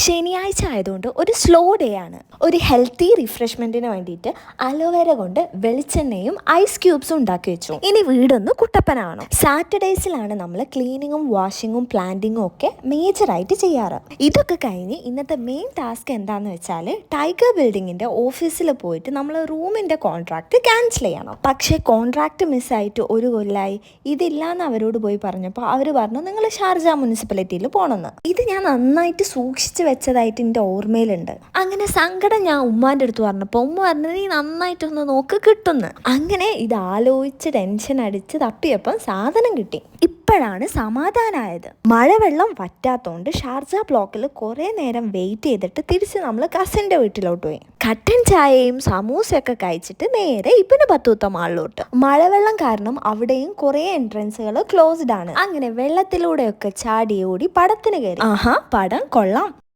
ശനിയാഴ്ച ആയതുകൊണ്ട് ഒരു സ്ലോ ഡേ ആണ്. ഒരു ഹെൽത്തി റിഫ്രഷ്മെന്റിന് വേണ്ടിയിട്ട് അലോവേര കൊണ്ട് വെളിച്ചെണ്ണയും ഐസ് ക്യൂബ്സും ഉണ്ടാക്കി വെച്ചു. ഇനി വീടൊന്ന് കുട്ടപ്പനാണോ. സാറ്റർഡേസിലാണ് നമ്മൾ ക്ലീനിങ്ങും വാഷിങ്ങും പ്ലാന്റിങ്ങും ഒക്കെ മേജറായിട്ട് ചെയ്യാറ്. ഇതൊക്കെ കഴിഞ്ഞ് ഇന്നത്തെ മെയിൻ ടാസ്ക് എന്താണെന്ന് വെച്ചാൽ ടൈഗർ ബിൽഡിങ്ങിന്റെ ഓഫീസിൽ പോയിട്ട് നമ്മൾ റൂമിന്റെ കോൺട്രാക്ട് ക്യാൻസൽ ചെയ്യണം. പക്ഷേ കോൺട്രാക്ട് മിസ്സായിട്ട് ഒരു കൊല്ലായി. ഇതില്ലാന്ന് അവരോട് പോയി പറഞ്ഞപ്പോൾ അവർ പറഞ്ഞു നിങ്ങൾ ഷാർജ മുനിസിപ്പാലിറ്റിയിൽ പോകണമെന്ന്. ഇത് ഞാൻ നന്നായിട്ട് സൂക്ഷിച്ച് വെച്ചതായിട്ട് എൻ്റെ ഓർമ്മയിലുണ്ട്. അങ്ങനെ സങ്കടം ഞാൻ ഉമ്മാൻ്റെ അടുത്ത് പറഞ്ഞപ്പോൾ ഉമ്മ പറഞ്ഞത് നീ നന്നായിട്ടൊന്ന് നോക്ക് കിട്ടുന്നു. അങ്ങനെ ഇത് ആലോചിച്ച് ടെൻഷൻ അടിച്ച് തപ്പിയപ്പം സാധനം കിട്ടി. ഇപ്പോഴാണ് സമാധാനമായത്. മഴവെള്ളം വറ്റാത്തോണ്ട് ഷാർജ ബ്ലോക്കിൽ കുറേ നേരം വെയിറ്റ് ചെയ്തിട്ട് തിരിച്ച് നമ്മൾ കസിൻ്റെ വീട്ടിലോട്ട് പോയി. കട്ടൻ ചായയും സമൂസയൊക്കെ കഴിച്ചിട്ട് നേരെ ഇബിന് ബത്തൂത്ത മാളിലോട്ട്. മഴവെള്ളം കാരണം അവിടെയും കുറേ എൻട്രൻസുകൾ ക്ലോസ്ഡ് ആണ്. അങ്ങനെ വെള്ളത്തിലൂടെയൊക്കെ ചാടി ഓടി പടത്തിന് കയറി. ആഹാ, പടം കൊള്ളാം.